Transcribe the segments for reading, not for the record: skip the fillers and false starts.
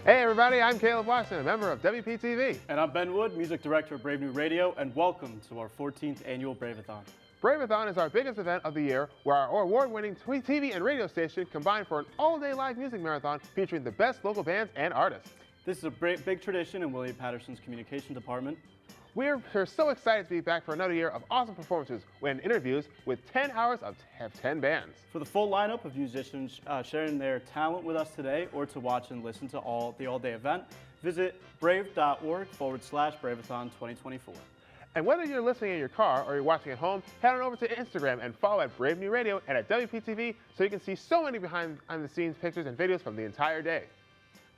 Hey everybody, I'm Caleb Watson, a member of WPTV. And I'm Ben Wood, Music Director of Brave New Radio, and welcome to our 14th annual Braveathon. Braveathon is our biggest event of the year, where our award-winning TV and radio station combine for an all-day live music marathon featuring the best local bands and artists. This is a big tradition in William Patterson's communication department. We're so excited to be back for another year of awesome performances and interviews with 10 hours of 10 bands. For the full lineup of musicians sharing their talent with us today, or to watch and listen to the all-day event, visit brave.org/Braveathon 2024. And whether you're listening in your car or you're watching at home, head on over to Instagram and follow at Brave New Radio and at WPTV so you can see so many behind-the-scenes pictures and videos from the entire day.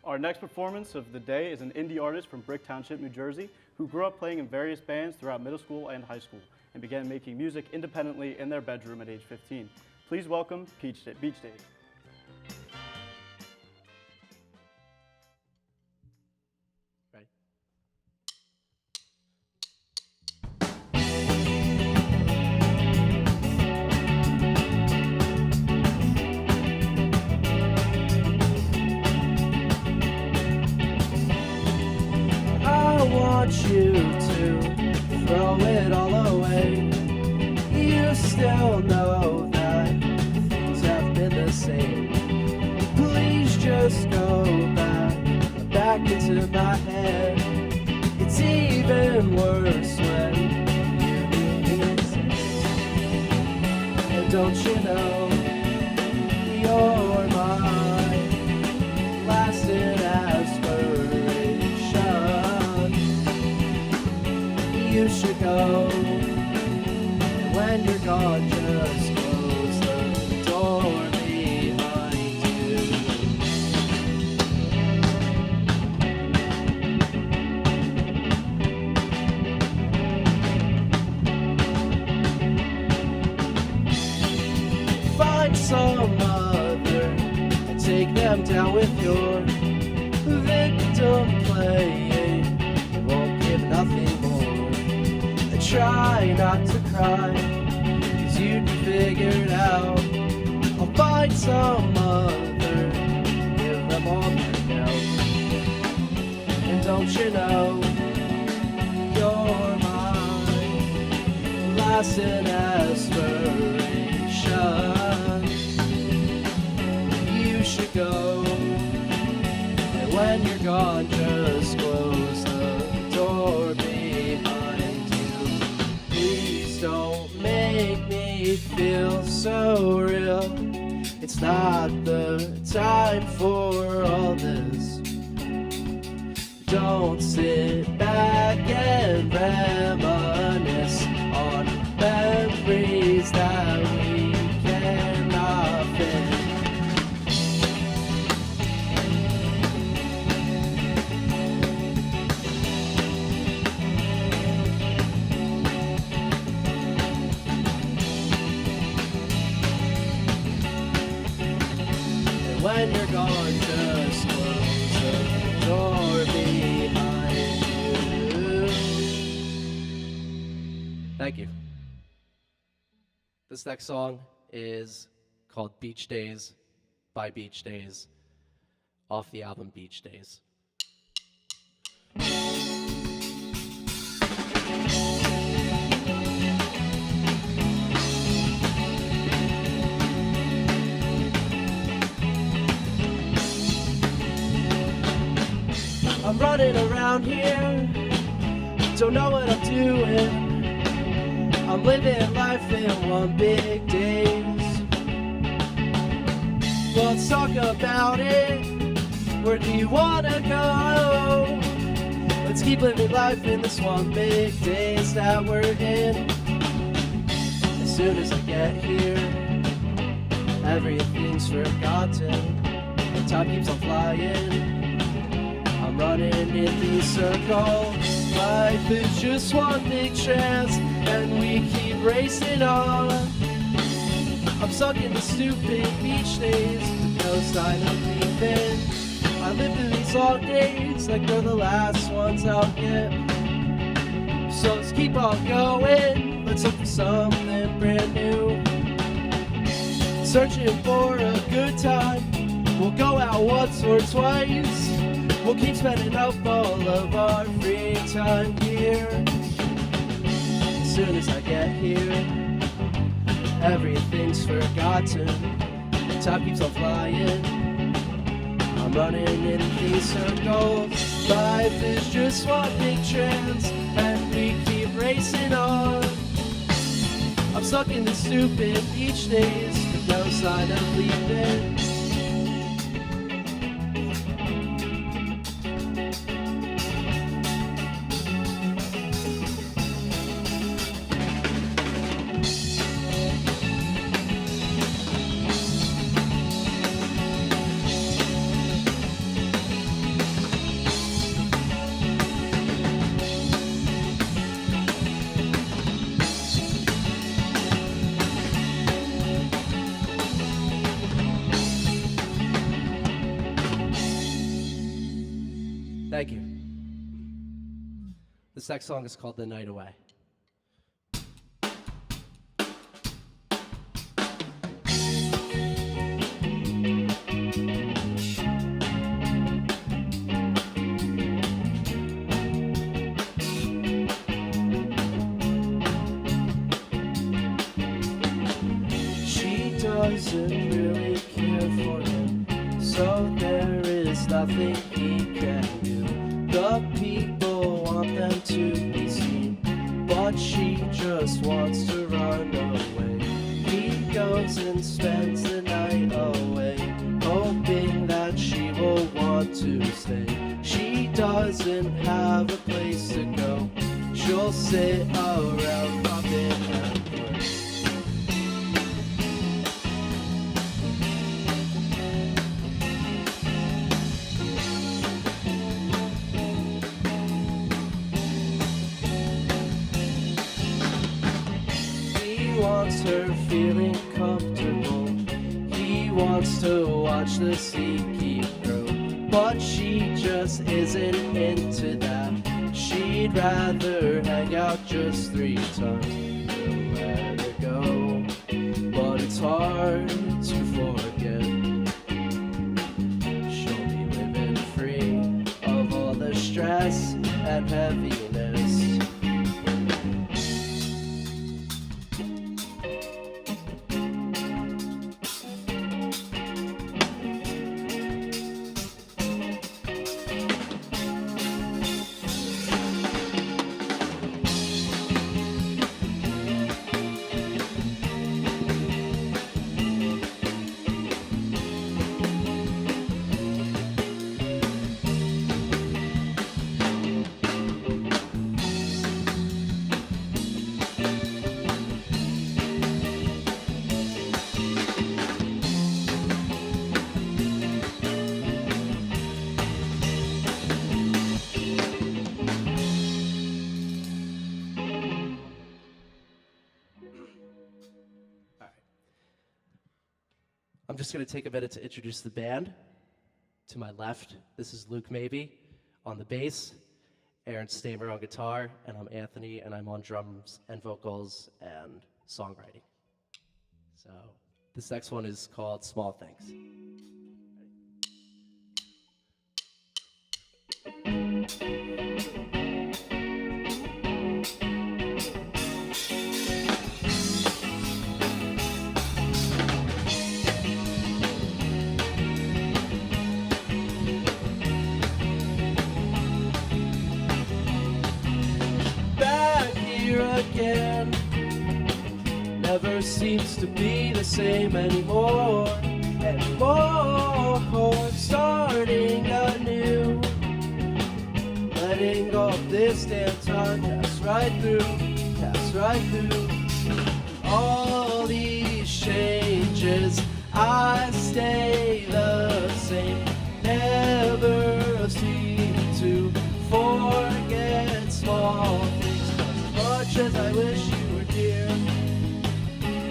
Our next performance of the day is an indie artist from Brick Township, New Jersey, who grew up playing in various bands throughout middle school and high school, and began making music independently in their bedroom at age 15. Please welcome Beach Daze. Ready? I want you to throw it all away. You still know that things have been the same. Please just go back into my head. It's even worse when you do it. And don't you know, you're my lasting aspiration. You should go. When you're gone, just close the door behind you. Find some other and take them down with your victim playing. You won't give nothing more. Try not to cry, 'cause you'd be figured out. I'll find some other, give them all back out. And don't you know, you're my lasting aspiration. You should go, and when you're gone, just close the door behind. Don't make me feel so real. It's not the time for all this. Don't sit back and reminisce on memories that we cannot finish. When you're gone, just close the door behind you. Thank you. This next song is called Beach Daze by Beach Daze, off the album Beach Daze. I'm running around here, don't know what I'm doing. I'm living life in one big daze. Well, let's talk about it. Where do you wanna go? Let's keep living life in this one big daze that we're in. As soon as I get here, everything's forgotten. The time keeps on flying. I'm running in these circles. Life is just one big chance, and we keep racing on. I'm stuck in the stupid beach days, with no sign of leaving. I live through these long days like they're the last ones I'll get. So let's keep on going. Let's look for something brand new. Searching for a good time. We'll go out once or twice. We'll keep spending up all of our free time here. As soon as I get here, everything's forgotten. Time keeps on flying. I'm running in these circles. Life is just one big trance, and we keep racing on. I'm stuck in this stupid beach days, no sign of leaving. Thank you. This next song is called The Night Away. She doesn't really care for him, so there is nothing he can do. The people want them to be seen, but she just wants to run away. He goes and spends the night away, hoping that she will want to stay. She doesn't have a place to go, she'll sit around popping and work. Wants her feeling comfortable. He wants to watch the sea keep grow, but she just isn't into that. She'd rather hang out just 3 times. He'll let her go, but it's hard to forget. She'll be living free of all the stress and heaviness. I'm just going to take a minute to introduce the band. To my left, this is Luke Mabey on the bass, Aaron Stamer on guitar, and I'm Anthony, and I'm on drums and vocals and songwriting. So this next one is called Small Things. Again, never seems to be the same anymore. Starting anew, letting go of this damn time, pass right through all these changes. I stay the same, never seem to forget small things. As much as I wish you were here,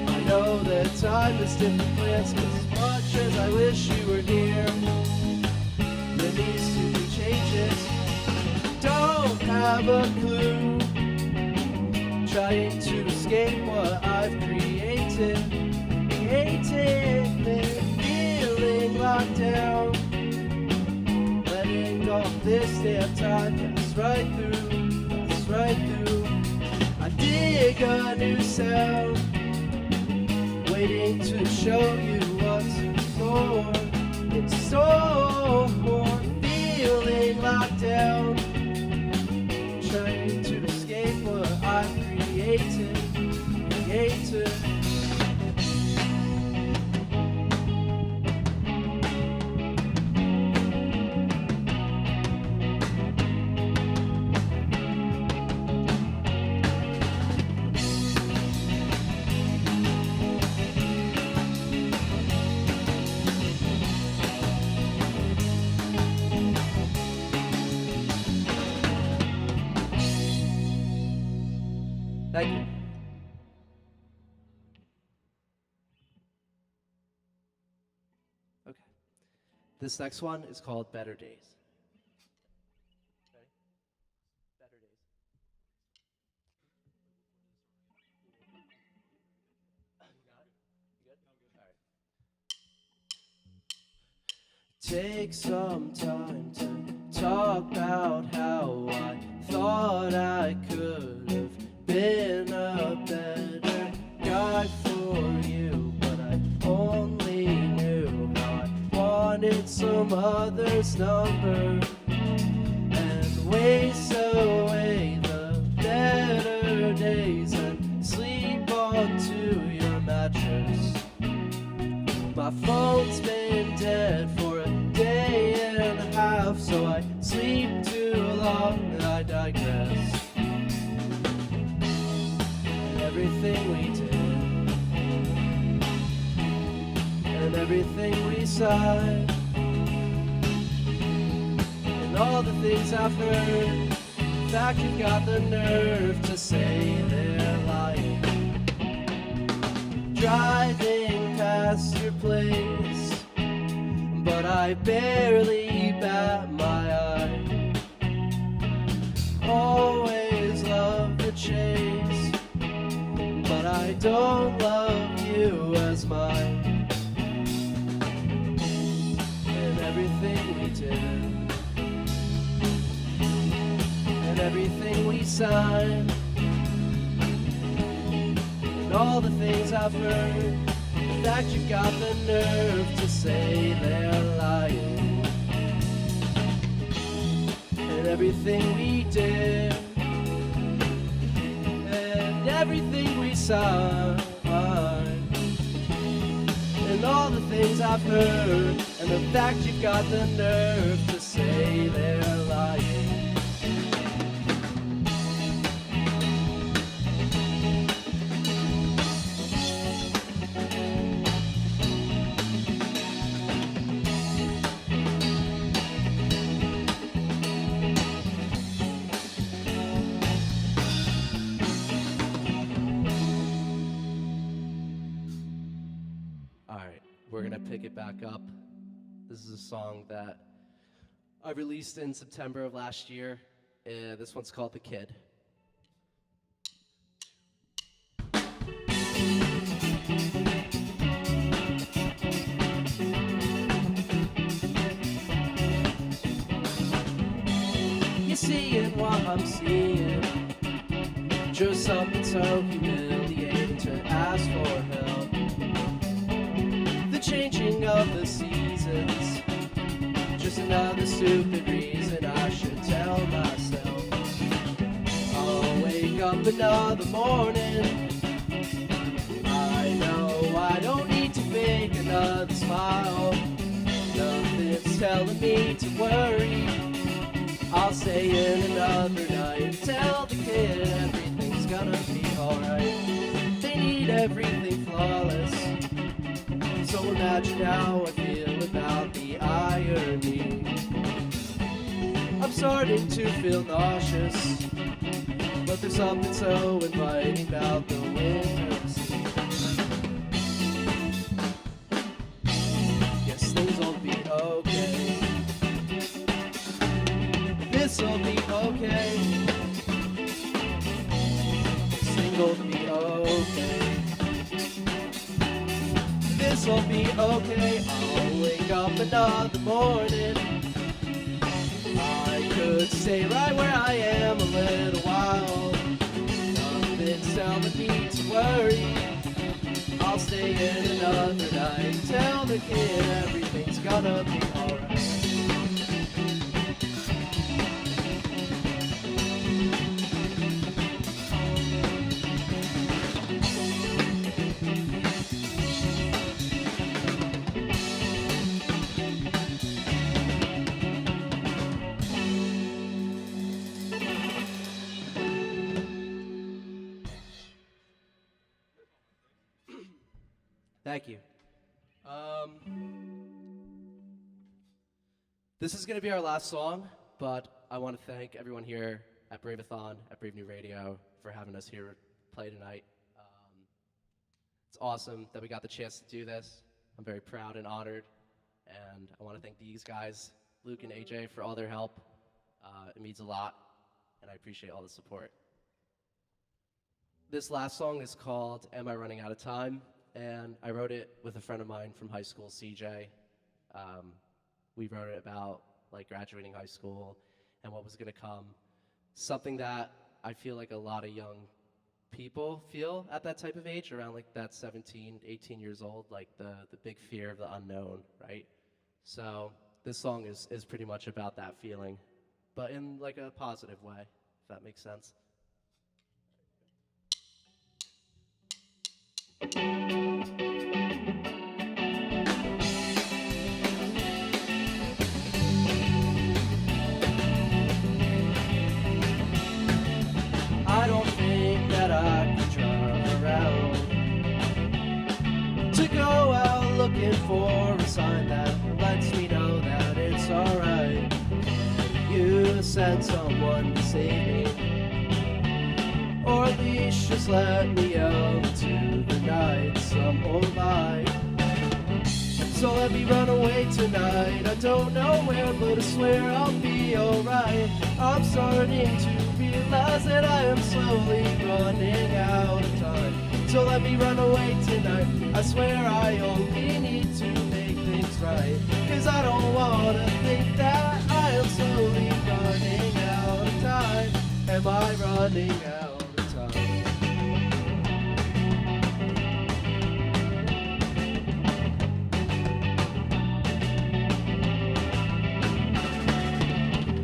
I know that time is different plans. As much as I wish you were here, there needs to be changes. Don't have a clue, trying to escape what I've created. Feeling locked down, letting go this damn time pass right through. I dig a new sound, waiting to show you what's in store. It's so feeling locked down, trying to escape what I've created. Thank you. Okay. This next one is called Better Days. Ready? Better Days. You got it? You good? All right. Take some time to talk about how I thought I could have been a better guy for you, but I only knew how I wanted some other's number and waste away the better days and sleep onto your mattress. My phone's been dead for a day and a half, so I sleep too long and I digress. Everything we did and everything we signed and all the things I've heard. In fact, you've got the nerve to say they're lying. Driving past your place, but I barely bat my eye. Always love the chase, but I don't love you as mine. And everything we did and everything we signed and all the things I've heard. In fact, you've got the nerve to say they're lying. And everything we did and everything we signed and all the things I've heard, and the fact you've got the nerve to say they're lying. We're gonna pick it back up. This is a song that I released in September of last year. This one's called The Kid. You're seeing what I'm seeing, just something so humiliating to ask for help. The changing of the seasons, just another stupid reason I should tell myself. I'll wake up another morning, I know I don't need to fake another smile. Nothing's telling me to worry, I'll stay in another night. Tell the kid everything's gonna be alright. They need everything flawless, so imagine how I feel about the irony. I'm starting to feel nauseous, but there's something so inviting about the winter sea. Guess things will be okay. This'll be okay. This thing will be okay. This'll be okay. I'll wake up another morning, I should stay right where I am a little while. Nothing's telling me to worry. I'll stay in another night. Tell the kid everything's gonna be alright. Thank you. This is going to be our last song, but I want to thank everyone here at Braveathon, at Brave New Radio, for having us here play tonight. It's awesome that we got the chance to do this. I'm very proud and honored, and I want to thank these guys, Luke and AJ, for all their help. It means a lot, and I appreciate all the support. This last song is called Am I Running Out of Time? And I wrote it with a friend of mine from high school, CJ. We wrote it about like graduating high school and what was gonna come. Something that I feel like a lot of young people feel at that type of age, around like that 17, 18 years old, like the big fear of the unknown, right? So this song is pretty much about that feeling, but in like a positive way, if that makes sense. I don't think that I could drive around to go out looking for a sign that lets me know that it's alright. You send someone to save me, or at least just let me out into the night, some old lie. So let me run away tonight. I don't know where, but I swear I'll be alright. I'm starting to realize that I am slowly running out of time. So let me run away tonight. I swear I only need to make things right. Cause I don't wanna think that I am slowly running out of time. Am I running out of time?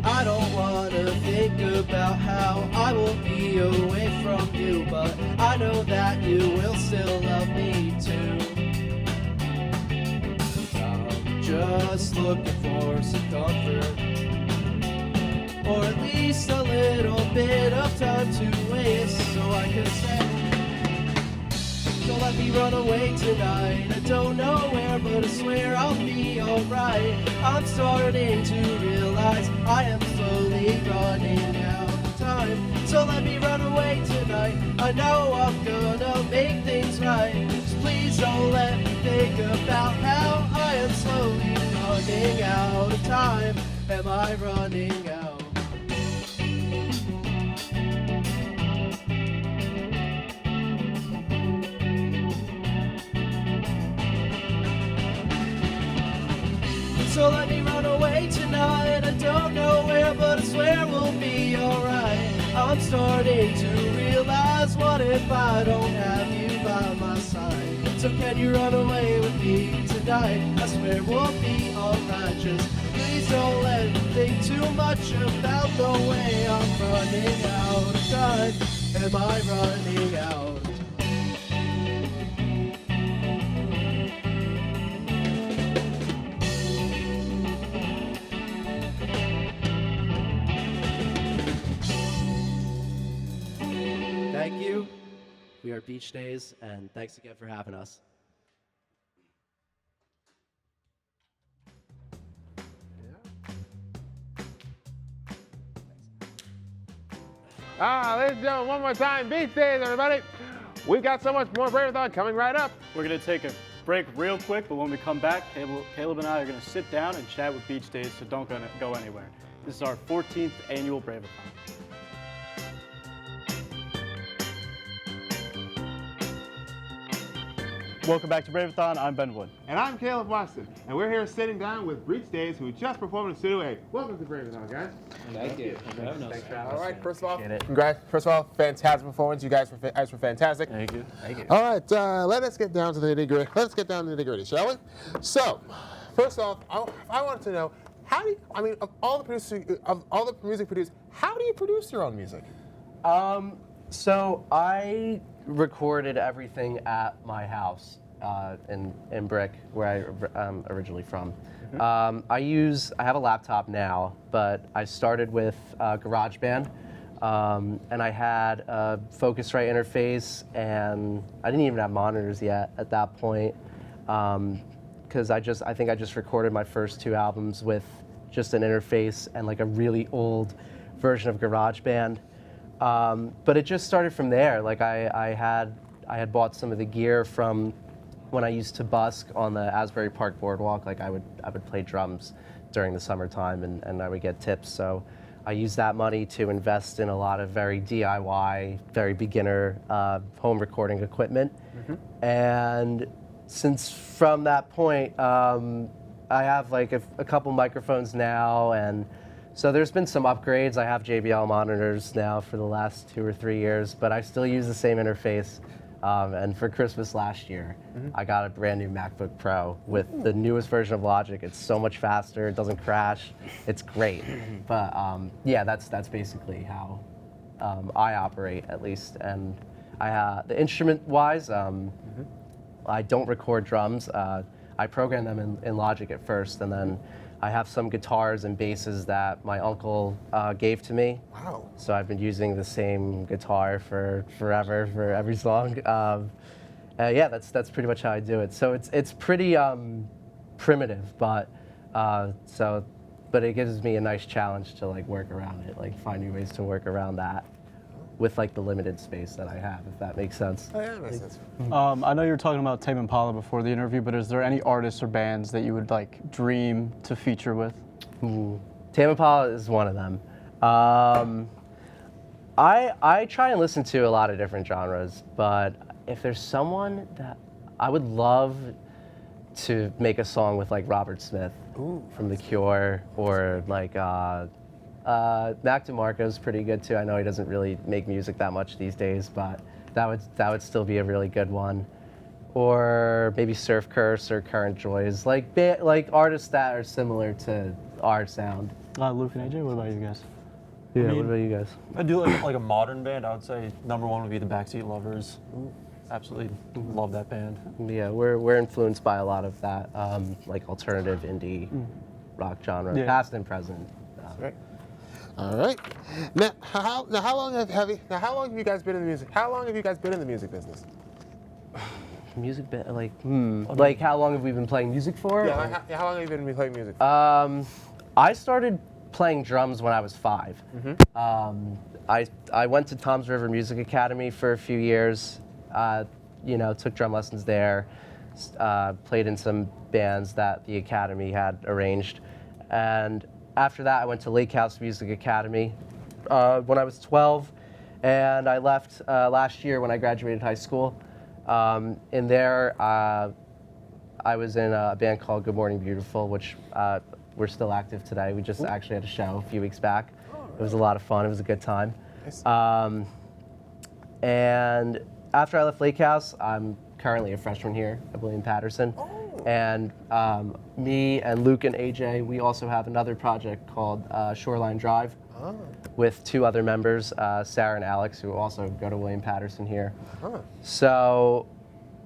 I don't wanna think about how I will be away from you, but I know that you will still love me too. I'm just looking for some comfort, or at least a little bit of time to waste, so I can say, so let me run away tonight. I don't know where, but I swear I'll be alright. I'm starting to realize I am slowly running out of time. So let me run away tonight. I know I'm gonna make things right. Just please don't let me think about how I am slowly running out of time. Am I running out? So let me run away tonight. I don't know where, but I swear we'll be alright. I'm starting to realize, what if I don't have you by my side? So can you run away with me tonight? I swear we'll be alright. Just please don't let me think too much about the way I'm running out of time. Am I running out of time? Thank you. We are Beach Daze, and thanks again for having us. Ladies and gentlemen, one more time, Beach Days, everybody. We've got so much more Braveathon coming right up. We're going to take a break real quick, but when we come back, Caleb and I are going to sit down and chat with Beach Days, so don't go anywhere. This is our 14th annual Braveathon. Welcome back to Braveathon. I'm Ben Wood. And I'm Caleb Watson, and we're here sitting down with Daze, who just performed in Studio A. Welcome to Braveathon, guys. Thank you. All right, first of all, congrats. First of all, fantastic performance. You guys were fantastic. Thank you. All right, let us get down to the nitty-gritty. Let's get down to the nitty-gritty, shall we? So, first off, I wanted to know, how do you, of all the music producers, how do you produce your own music? So I recorded everything at my house in Brick, where I'm originally from. I have a laptop now, but I started with GarageBand, and I had a Focusrite interface, and I didn't even have monitors yet at that point, because I think I just recorded my first 2 albums with just an interface and like a really old version of GarageBand. But it just started from there. Like I had bought some of the gear from when I used to busk on the Asbury Park Boardwalk. Like I would play drums during the summertime, and I would get tips. So I used that money to invest in a lot of very DIY, very beginner home recording equipment. And since from that point, I have like a couple microphones now, and so there's been some upgrades. I have JBL monitors now for the last 2 or 3 years, but I still use the same interface. And for Christmas last year, I got a brand new MacBook Pro with the newest version of Logic. It's so much faster. It doesn't crash. It's great. But yeah, that's basically how I operate, at least. And the instrument-wise, I don't record drums. I program them in Logic at first, and then I have some guitars and basses that my uncle gave to me. Wow. So I've been using the same guitar for forever, for every song. Yeah, that's pretty much how I do it. So it's pretty primitive, but it gives me a nice challenge to like work around it, like find new ways to work around that with like the limited space that I have, if that makes sense. Oh, yeah, that makes sense. I know you were talking about Tame Impala before the interview, but is there any artists or bands that you would like dream to feature with? Tame Impala is one of them. I try and listen to a lot of different genres, but if there's someone that I would love to make a song with, like Robert Smith from The Cure, or like Mac DeMarco's pretty good too. I know he doesn't really make music that much these days, but that would still be a really good one. Or maybe Surf Curse or Current Joys, like artists that are similar to our sound. Luke and AJ, what about you guys? Yeah, what about you guys? I do like a modern band. I would say number 1 would be the Backseat Lovers. Absolutely love that band. Yeah, we're influenced by a lot of that, like alternative indie rock genre, past and present. Right. All right. Now, how long have you guys been in the music? How long have you guys been in the music business? Music, like how long have we been playing music for? Yeah, how long have you been playing music? I started playing drums when I was 5. I went to Tom's River Music Academy for a few years. Took drum lessons there. Played in some bands that the academy had arranged, and after that, I went to Lake House Music Academy when I was 12, and I left last year when I graduated high school. In there, I was in a band called Good Morning Beautiful, which we're still active today. We just actually had a show a few weeks back. It was a lot of fun. It was a good time. And after I left Lake House, I'm currently a freshman here at William Patterson. And me and Luke and AJ, we also have another project called Shoreline Drive with 2 other members, Sarah and Alex, who also go to William Patterson here. So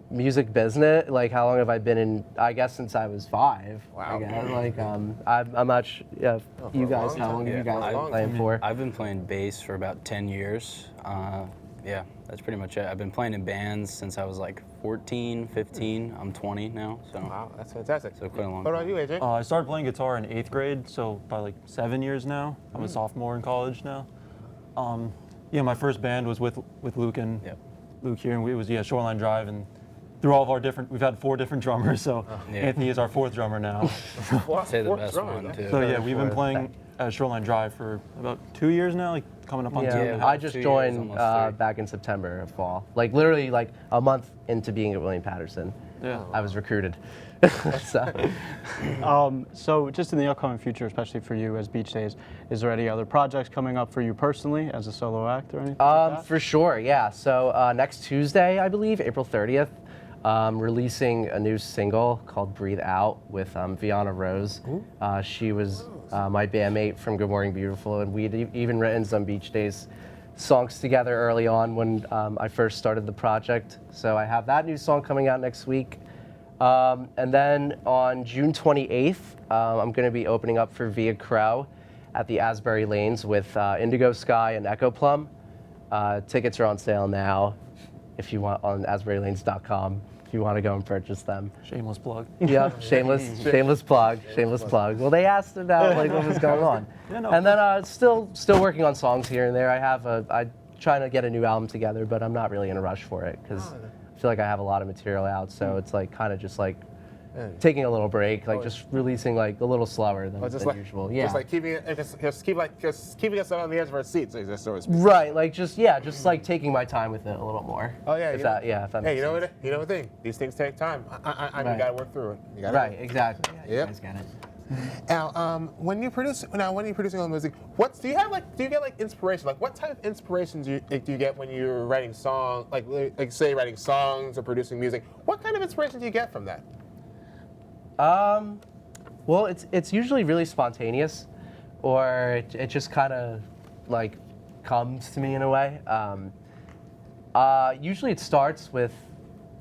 music business, like how long have I been in? I guess since I was 5. Wow. I guess. Like I'm not sure. Yeah, you guys, how long have you guys been playing for? I've been playing bass for about 10 years. Yeah, that's pretty much it. I've been playing in bands since I was like 14, 15. I'm 20 now, so. Wow, that's fantastic. So quite a long What time. about you, AJ? I started playing guitar in 8th grade, so probably like 7 years now. I'm a sophomore in college now. My first band was with Luke and Luke here, and it was Shoreline Drive, and through all of our we've had 4 different drummers, so Anthony is our 4th drummer now. Say the best one too. So yeah, we've been playing at Shoreline Drive for about 2 years now, like coming up on 2 and a half. I just 2 years, joined almost 3. back in September of fall. Like literally like a month into being at William Patterson. Yeah. I was recruited. So. So just in the upcoming future, especially for you as Beach Days, is there any other projects coming up for you personally as a solo act or anything like that? For sure, yeah. So next Tuesday, I believe, April 30th, releasing a new single called Breathe Out with Vianna Rose. She was my bandmate from Good Morning Beautiful, and we'd even written some Beach Days songs together early on when I first started the project. So I have that new song coming out next week. And then on June 28th, I'm going to be opening up for Via Crow at the Asbury Lanes with Indigo Sky and Echo Plum. Tickets are on sale now if you want on asburylanes.com if you want to go and purchase them. Shameless plug. Yep, shameless plug. Well, they asked about like what was going on. Yeah, no. And then still working on songs here and there. I'm trying to get a new album together, but I'm not really in a rush for it because I feel like I have a lot of material out, so it's like kind of just like taking a little break, like just releasing like a little slower than usual. Yeah. Just like keeping it, just keeping us on the edge of our seats, so to speak. Right, like just like taking my time with it a little more. Oh yeah. If that makes sense. You know what thing? These things take time. I mean, you gotta work through it. Right, exactly. Yeah, Yep. You guys get it. Now, when you're producing all the music, do you get like inspiration? Like, what type of inspiration do you get when you're writing songs? Like say writing songs or producing music. What kind of inspiration do you get from that? Well, it's usually really spontaneous, or it just kind of like comes to me in a way. Usually it starts with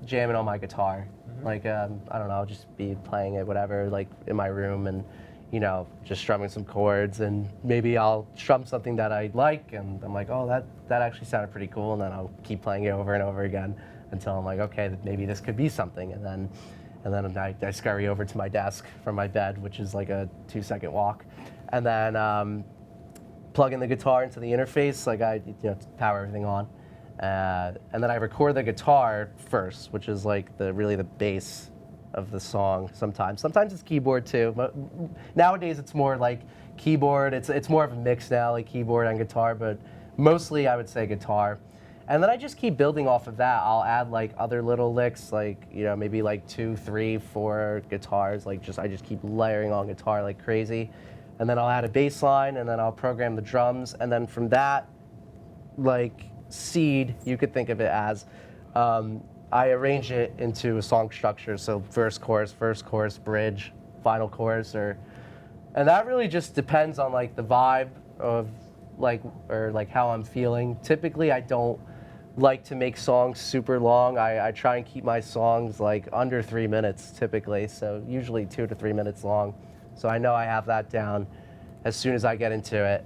jamming on my guitar. Like, I don't know, I'll just be playing it, whatever, like in my room and, just strumming some chords, and maybe I'll strum something that I like and I'm like, oh, that actually sounded pretty cool, and then I'll keep playing it over and over again until I'm like, okay, maybe this could be something, and then I scurry over to my desk from my bed, which is like a 2-second walk, and then plug in the guitar into the interface, like power everything on. And then I record the guitar first, which is like really the bass of the song. Sometimes it's keyboard too. But nowadays it's more like keyboard. It's more of a mix now, like keyboard and guitar. But mostly I would say guitar. And then I just keep building off of that. I'll add like other little licks, like maybe like 2, 3, 4 guitars. Like I just keep layering on guitar like crazy. And then I'll add a bass line, and then I'll program the drums, and then from that, like seed, you could think of it as, I arrange it into a song structure, so verse, chorus, bridge, final chorus, and that really just depends on like the vibe of like how I'm feeling. Typically, I don't like to make songs super long. I try and keep my songs like under 3 minutes typically, so usually 2 to 3 minutes long. So I know I have that down as soon as I get into it.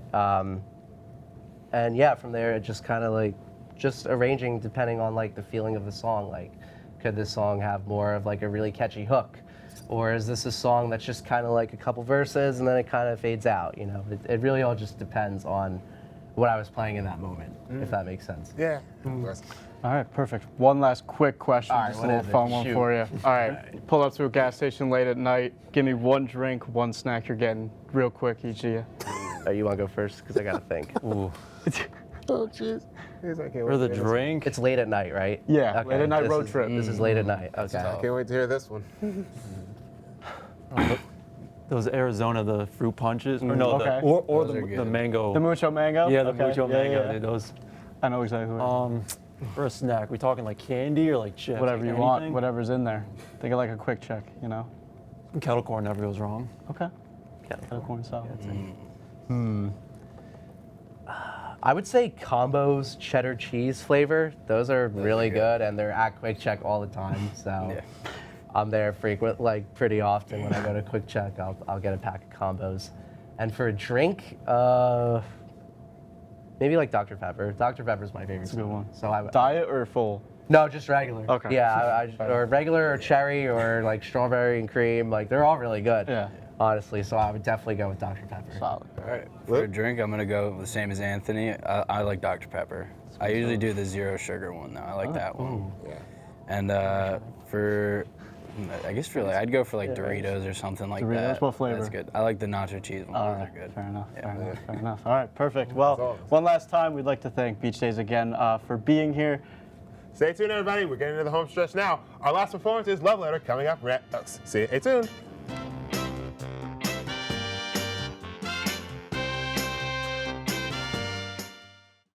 And yeah, from there it just kind of like just arranging depending on like the feeling of the song. Like, could this song have more of like a really catchy hook, or is this a song that's just kind of like a couple verses and then it kind of fades out? It really all just depends on what I was playing in that moment, if that makes sense. Yeah. All right, perfect. One last quick question, All right, just a what little is it? fun one Shoot. for you. All right, pull up to a gas station late at night. Give me one drink, one snack you're getting, real quick, each of you. You want to go first? Because I got to think. Ooh. Oh jeez. For the drink. It's late at night, right? Yeah, late at night road trip. This is late at night. Okay. I can't wait to hear this one. Those Arizona, the fruit punches, or no, Okay. or Those are the good. mango. The mucho mango? Yeah, the Okay, mucho yeah, mango. yeah. Dude, those. I know exactly what For a snack, we talking like candy or like chips? whatever you like want, anything? whatever's in there. Think of like a quick check, Kettle corn never goes wrong. Okay. Kettle corn salad. I would say Combo's cheddar cheese flavor. Those are really good, and they're at Quick Check all the time. So I'm there pretty often. When I go to Quick Check, I'll get a pack of Combos. And for a drink, maybe like Dr. Pepper. Dr. Pepper's my favorite. That's a good one. So I Diet or full? No, just regular. Okay. Yeah, or regular or cherry or like strawberry and cream. Like they're all really good. Yeah. Honestly, so I would definitely go with Dr. Pepper. Solid. All right, for a drink, I'm gonna go the same as Anthony. I like Dr. Pepper. I usually do the 0 sugar one though. I like that one. Yeah. And I guess I'd go for like Doritos or something like Doritos, that. what flavor? That's good. I like the nacho cheese ones. All Those right, are good. fair enough, Yeah. fair enough. All right, perfect. Well, one last time, we'd like to thank Beach Days again for being here. Stay tuned, everybody. We're getting into the home stretch now. Our last performance is Love Letter coming up. Stay tuned.